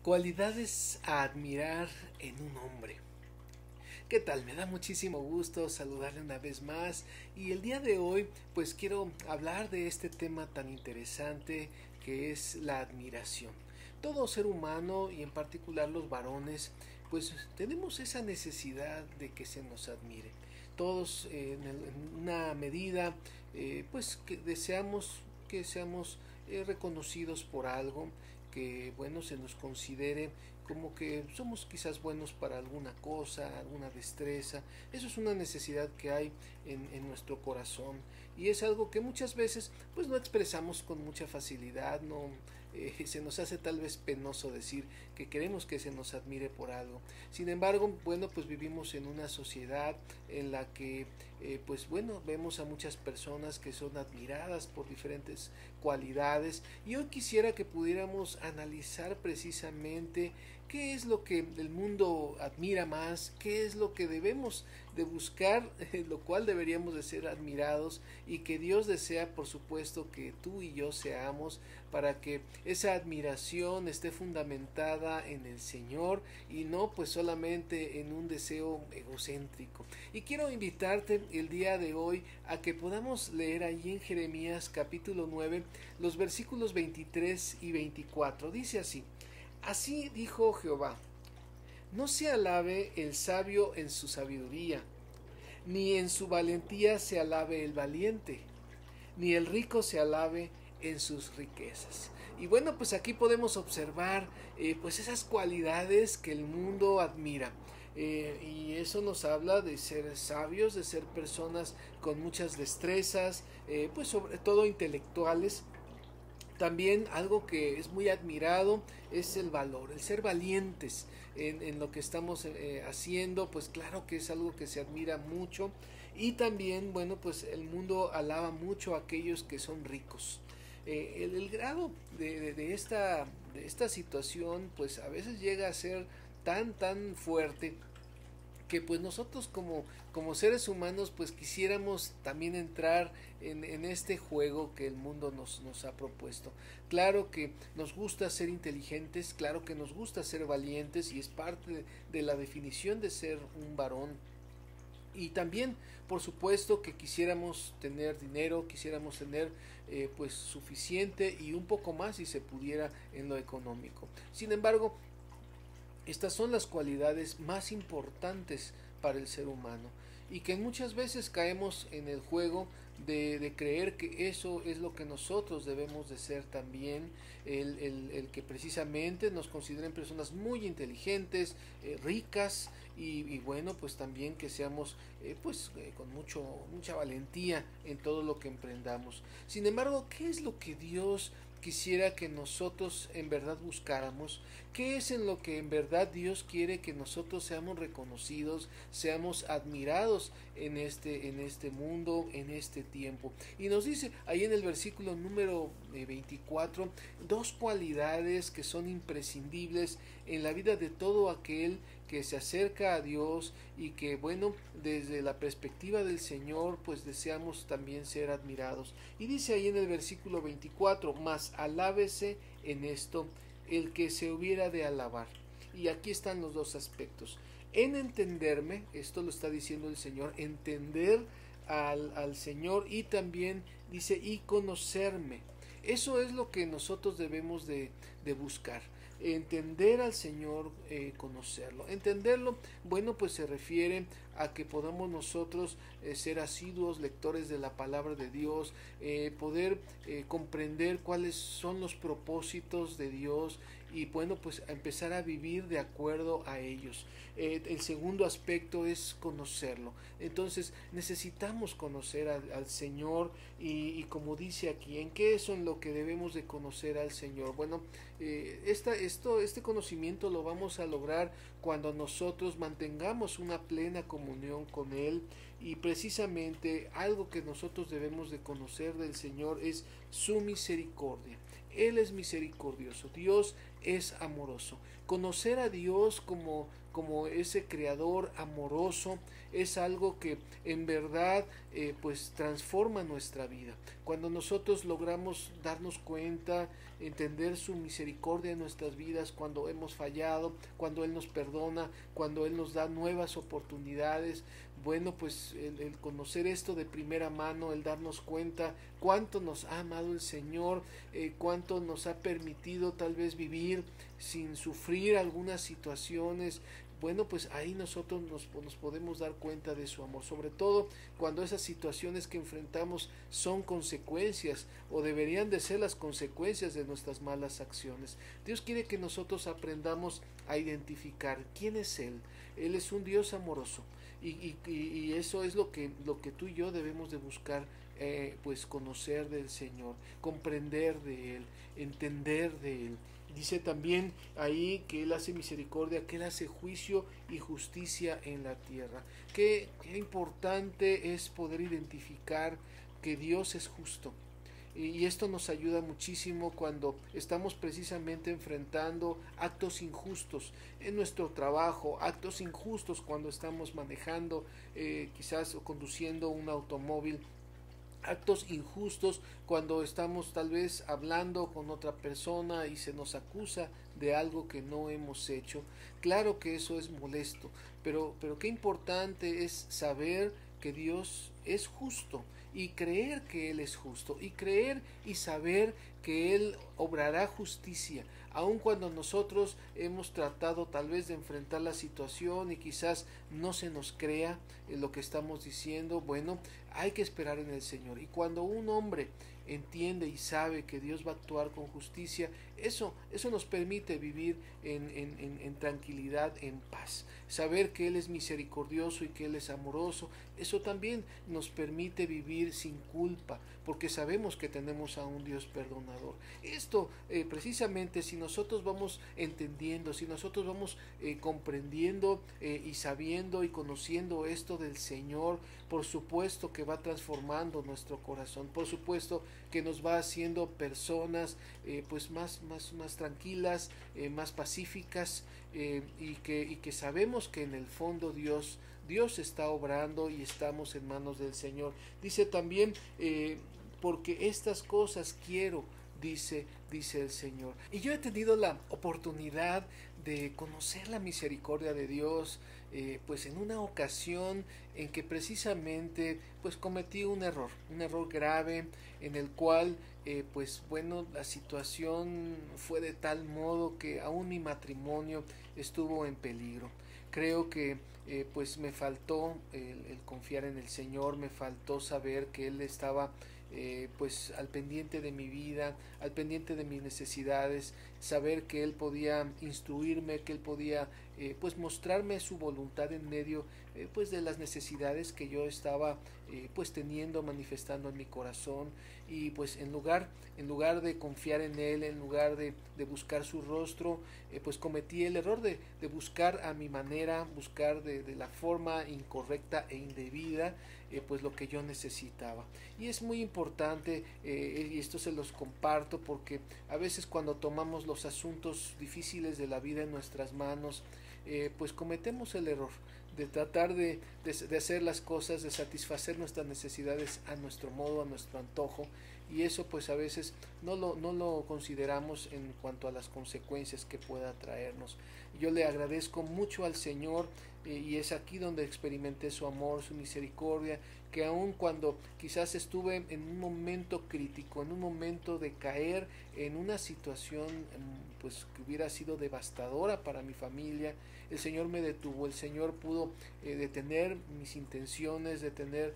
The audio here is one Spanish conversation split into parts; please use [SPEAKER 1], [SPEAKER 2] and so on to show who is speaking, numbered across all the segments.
[SPEAKER 1] Cualidades a admirar en un hombre. ¿Qué tal? Me da muchísimo gusto saludarle una vez más y el día de hoy pues quiero hablar de este tema tan interesante que es la admiración. Todo ser humano y en particular los varones pues tenemos esa necesidad de que se nos admire. Todos en una medida pues que deseamos que seamos reconocidos por algo, que bueno se nos considere como que somos quizás buenos para alguna cosa, alguna destreza. Eso es una necesidad que hay en nuestro corazón y es algo que muchas veces pues no expresamos con mucha facilidad, no se nos hace tal vez penoso decir que queremos que se nos admire por algo. Sin embargo, bueno, pues vivimos en una sociedad en la que pues bueno, vemos a muchas personas que son admiradas por diferentes cualidades y hoy quisiera que pudiéramos analizar precisamente qué es lo que el mundo admira más, qué es lo que debemos de buscar, lo cual deberíamos de ser admirados y que Dios desea por supuesto que tú y yo seamos, para que esa admiración esté fundamentada en el Señor y no pues solamente en un deseo egocéntrico. Y quiero invitarte el día de hoy a que podamos leer allí en Jeremías capítulo 9 los versículos 23 y 24. Dice así: Así dijo Jehová: No se alabe el sabio en su sabiduría, ni en su valentía se alabe el valiente, ni el rico se alabe en sus riquezas. Y bueno, pues aquí podemos observar pues esas cualidades que el mundo admira. Y eso nos habla de ser sabios, de ser personas con muchas destrezas, pues sobre todo intelectuales. También algo que es muy admirado es el valor, el ser valientes en lo que estamos haciendo, pues claro que es algo que se admira mucho. Y también, bueno, pues el mundo alaba mucho a aquellos que son ricos. El grado de esta situación, pues a veces llega a ser tan fuerte que pues nosotros como seres humanos pues quisiéramos también entrar en este juego que el mundo nos ha propuesto. Claro que nos gusta ser inteligentes, claro que nos gusta ser valientes y es parte de la definición de ser un varón. Y también, por supuesto, que quisiéramos tener dinero, quisiéramos tener pues suficiente y un poco más si se pudiera en lo económico. Sin embargo, estas son las cualidades más importantes para el ser humano y que muchas veces caemos en el juego de creer que eso es lo que nosotros debemos de ser también, el que precisamente nos consideren personas muy inteligentes, ricas y bueno, pues también que seamos con mucha valentía en todo lo que emprendamos. Sin embargo, ¿qué es lo que Dios quisiera que nosotros en verdad buscáramos? ¿Qué es en lo que en verdad Dios quiere que nosotros seamos reconocidos, seamos admirados en este mundo, en este tiempo? Y nos dice ahí en el versículo número 24 dos cualidades que son imprescindibles en la vida de todo aquel que se acerca a Dios y que bueno, desde la perspectiva del Señor pues deseamos también ser admirados. Y dice ahí en el versículo 24: Mas alábese en esto el que se hubiera de alabar. Y aquí están los dos aspectos. En entenderme, esto lo está diciendo el Señor, entender al Señor, y también dice y conocerme. Eso es lo que nosotros debemos de buscar, entender al Señor, conocerlo. Entenderlo, bueno, pues se refiere a que podamos nosotros ser asiduos lectores de la palabra de Dios, poder comprender cuáles son los propósitos de Dios y bueno, pues empezar a vivir de acuerdo a ellos. El segundo aspecto es conocerlo. Entonces necesitamos conocer al Señor y como dice aquí, ¿en qué es en lo que debemos de conocer al Señor? Bueno, este conocimiento lo vamos a lograr cuando nosotros mantengamos una plena comunión con Él, y precisamente algo que nosotros debemos de conocer del Señor es su misericordia. Él es misericordioso, Dios es amoroso. Conocer a Dios como ese creador amoroso es algo que en verdad pues transforma nuestra vida. Cuando nosotros logramos darnos cuenta, entender su misericordia en nuestras vidas, cuando hemos fallado, cuando Él nos perdona, cuando Él nos da nuevas oportunidades, bueno, pues el conocer esto de primera mano, el darnos cuenta cuánto nos ha amado el Señor, cuánto nos ha permitido tal vez vivir sin sufrir algunas situaciones, bueno, pues ahí nosotros nos podemos dar cuenta de su amor, sobre todo cuando esas situaciones que enfrentamos son consecuencias o deberían de ser las consecuencias de nuestras malas acciones. Dios quiere que nosotros aprendamos a identificar quién es Él. Él es un Dios amoroso y eso es lo que tú y yo debemos de buscar, pues conocer del Señor, comprender de Él, entender de Él. Dice también ahí que Él hace misericordia, que Él hace juicio y justicia en la tierra. Qué importante es poder identificar que Dios es justo. Y esto nos ayuda muchísimo cuando estamos precisamente enfrentando actos injustos en nuestro trabajo, actos injustos cuando estamos manejando quizás o conduciendo un automóvil, actos injustos cuando estamos tal vez hablando con otra persona y se nos acusa de algo que no hemos hecho. Claro que eso es molesto, pero qué importante es saber que Dios es justo y creer que Él es justo y creer y saber que Él obrará justicia, aun cuando nosotros hemos tratado tal vez de enfrentar la situación y quizás no se nos crea lo que estamos diciendo. Bueno, hay que esperar en el Señor, y cuando un hombre entiende y sabe que Dios va a actuar con justicia, eso nos permite vivir en tranquilidad, en paz. Saber que Él es misericordioso y que Él es amoroso, eso también nos permite vivir sin culpa, porque sabemos que tenemos a un Dios perdonador. Esto precisamente, si nosotros vamos entendiendo, si nosotros vamos comprendiendo y sabiendo y conociendo esto del Señor, por supuesto que va transformando nuestro corazón, por supuesto que nos va haciendo personas pues más tranquilas, más pacíficas, y que sabemos que en el fondo Dios está obrando y estamos en manos del Señor. Dice también, porque estas cosas quiero, dice el Señor. Y yo he tenido la oportunidad de conocer la misericordia de Dios, pues en una ocasión en que precisamente pues cometí un error grave, en el cual pues bueno, la situación fue de tal modo que aún mi matrimonio estuvo en peligro. Creo que pues me faltó el confiar en el Señor, me faltó saber que Él estaba pues al pendiente de mi vida, al pendiente de mis necesidades, saber que Él podía instruirme, que Él podía pues mostrarme su voluntad en medio pues de las necesidades que yo estaba pues teniendo, manifestando en mi corazón. Y pues en lugar de confiar en Él, en lugar de buscar su rostro, pues cometí el error de buscar a mi manera, buscar de la forma incorrecta e indebida pues lo que yo necesitaba. Y es muy importante, y esto se los comparto, porque a veces cuando tomamos los asuntos difíciles de la vida en nuestras manos, pues cometemos el error de tratar de hacer las cosas, de satisfacer nuestras necesidades a nuestro modo, a nuestro antojo, y eso pues a veces no lo consideramos en cuanto a las consecuencias que pueda traernos. Yo le agradezco mucho al Señor, y es aquí donde experimenté su amor, su misericordia, que aun cuando quizás estuve en un momento crítico, en un momento de caer en una situación pues que hubiera sido devastadora para mi familia, el Señor me detuvo, el Señor pudo detener mis intenciones, detener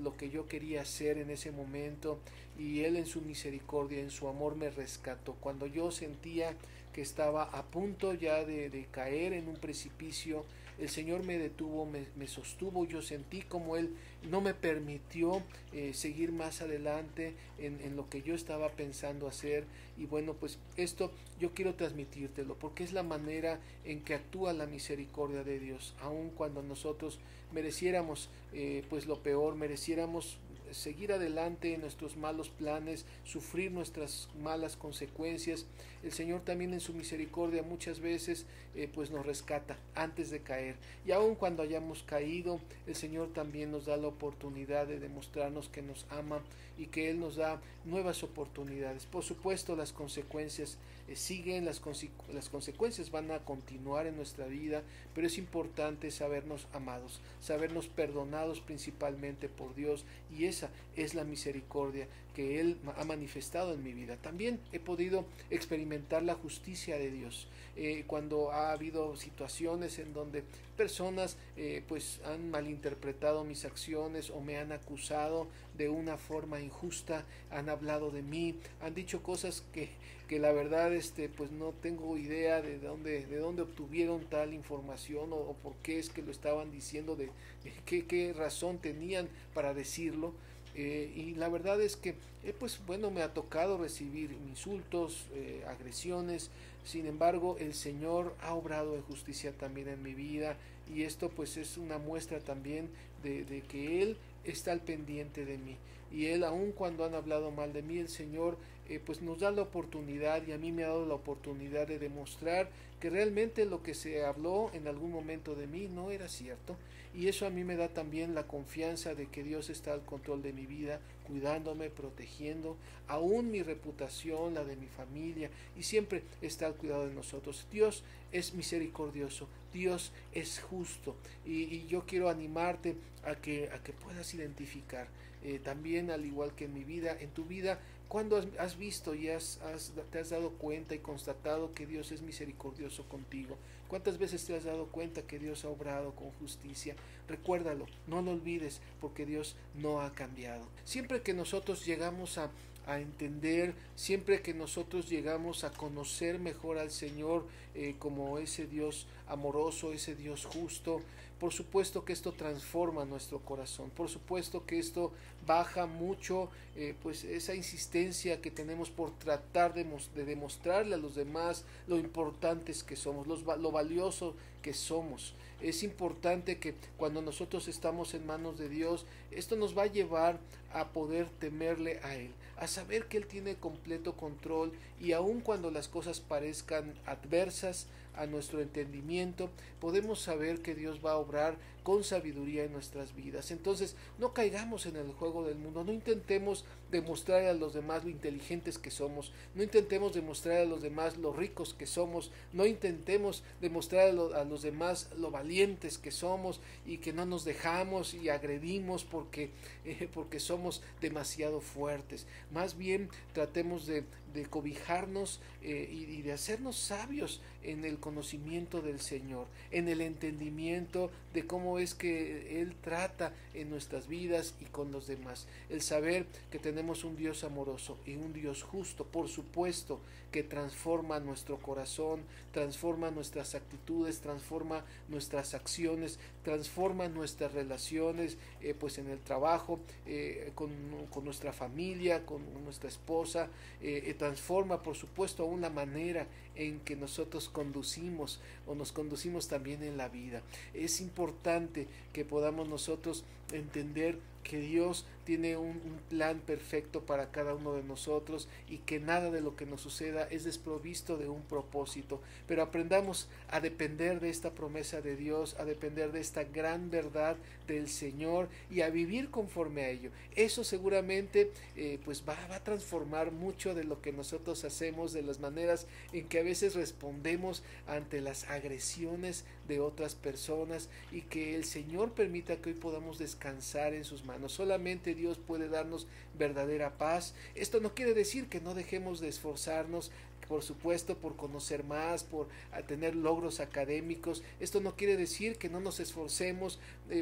[SPEAKER 1] lo que yo quería hacer en ese momento, y Él en su misericordia, en su amor me rescató. Cuando yo sentía que estaba a punto ya de caer en un precipicio, el Señor me detuvo, me sostuvo. Yo sentí como Él no me permitió seguir más adelante en lo que yo estaba pensando hacer. Y bueno, pues esto yo quiero transmitírtelo, porque es la manera en que actúa la misericordia de Dios, aun cuando nosotros mereciéramos pues lo peor, mereciéramos seguir adelante en nuestros malos planes, sufrir nuestras malas consecuencias. El Señor también en su misericordia muchas veces pues nos rescata antes de caer, y aun cuando hayamos caído, el Señor también nos da la oportunidad de demostrarnos que nos ama y que Él nos da nuevas oportunidades. Por supuesto, las consecuencias siguen, las consecuencias van a continuar en nuestra vida, pero es importante sabernos amados, sabernos perdonados principalmente por Dios, y esa es la misericordia que Él ha manifestado en mi vida. También he podido experimentar la justicia de Dios cuando ha habido situaciones en donde personas pues han malinterpretado mis acciones o me han acusado de una forma injusta, han hablado de mí, han dicho cosas que la verdad pues no tengo idea de dónde obtuvieron tal información, o por qué es que lo estaban diciendo, de qué razón tenían para decirlo. Y la verdad es que pues bueno, me ha tocado recibir insultos, agresiones. Sin embargo, el Señor ha obrado de justicia también en mi vida, y esto pues es una muestra también de que Él está al pendiente de mí. Y Él, aun cuando han hablado mal de mí, el Señor pues nos da la oportunidad, y a mí me ha dado la oportunidad de demostrar que realmente lo que se habló en algún momento de mí no era cierto. Y eso a mí me da también la confianza de que Dios está al control de mi vida, cuidándome, protegiendo, aún mi reputación, la de mi familia, y siempre está al cuidado de nosotros. Dios es misericordioso, Dios es justo, y yo quiero animarte a que puedas identificar también, al igual que en mi vida, en tu vida, cuando has visto y te has dado cuenta y constatado que Dios es misericordioso contigo. ¿Cuántas veces te has dado cuenta que Dios ha obrado con justicia? Recuérdalo, no lo olvides, porque Dios no ha cambiado. Siempre que nosotros llegamos a entender, siempre que nosotros llegamos a conocer mejor al Señor como ese Dios amoroso, ese Dios justo, por supuesto que esto transforma nuestro corazón, por supuesto que esto baja mucho pues esa insistencia que tenemos por tratar de demostrarle a los demás lo importantes que somos, lo valioso que somos. Es importante que cuando nosotros estamos en manos de Dios, esto nos va a llevar a poder temerle a Él, a saber que Él tiene completo control, y aun cuando las cosas parezcan adversas a nuestro entendimiento, podemos saber que Dios va a obrar con sabiduría en nuestras vidas. Entonces, no caigamos en el juego del mundo, no intentemos demostrar a los demás lo inteligentes que somos, no intentemos demostrar a los demás lo ricos que somos, no intentemos demostrar a los demás lo valientes que somos y que no nos dejamos y agredimos porque somos demasiado fuertes. Más bien tratemos de cobijarnos y de hacernos sabios en el conocimiento del Señor, en el entendimiento de cómo es que Él trata en nuestras vidas y con los demás. El saber que tenemos un Dios amoroso y un Dios justo, por supuesto, que transforma nuestro corazón, transforma nuestras actitudes, transforma nuestras acciones, transforma nuestras relaciones pues en el trabajo, con nuestra familia, con nuestra esposa, transforma por supuesto aún la manera en que nosotros conducimos o nos conducimos también en la vida. Es importante que podamos nosotros entender que Dios tiene un plan perfecto para cada uno de nosotros, y que nada de lo que nos suceda es desprovisto de un propósito, pero aprendamos a depender de esta promesa de Dios, a depender de esta gran verdad del Señor y a vivir conforme a ello. Eso seguramente pues va a transformar mucho de lo que nosotros hacemos, de las maneras en que a veces respondemos ante las agresiones de otras personas, y que el Señor permita que hoy podamos descansar en sus manos. Solamente Dios puede darnos verdadera paz. Esto no quiere decir que no dejemos de esforzarnos, por supuesto, por conocer más, por tener logros académicos. Esto no quiere decir que no nos esforcemos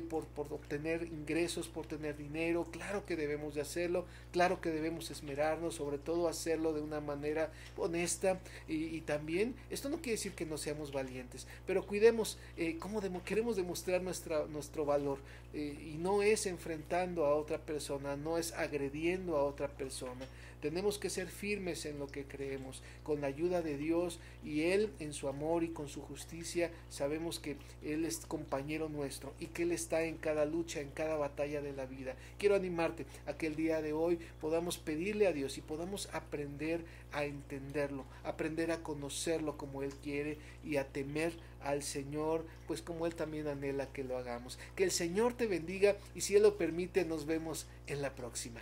[SPEAKER 1] por obtener ingresos, por tener dinero. Claro que debemos de hacerlo, claro que debemos esmerarnos, sobre todo hacerlo de una manera honesta, y también esto no quiere decir que no seamos valientes, pero cuidemos cómo queremos demostrar nuestro valor, y no es enfrentando a otra persona, no es agrediendo a otra persona. Tenemos que ser firmes en lo que creemos, con la ayuda de Dios, y Él en su amor y con su justicia sabemos que Él es compañero nuestro y que Él está en cada lucha, en cada batalla de la vida. Quiero animarte a que el día de hoy podamos pedirle a Dios y podamos aprender a entenderlo, aprender a conocerlo como Él quiere y a temer al Señor, pues como Él también anhela que lo hagamos. Que el Señor te bendiga y si Él lo permite nos vemos en la próxima.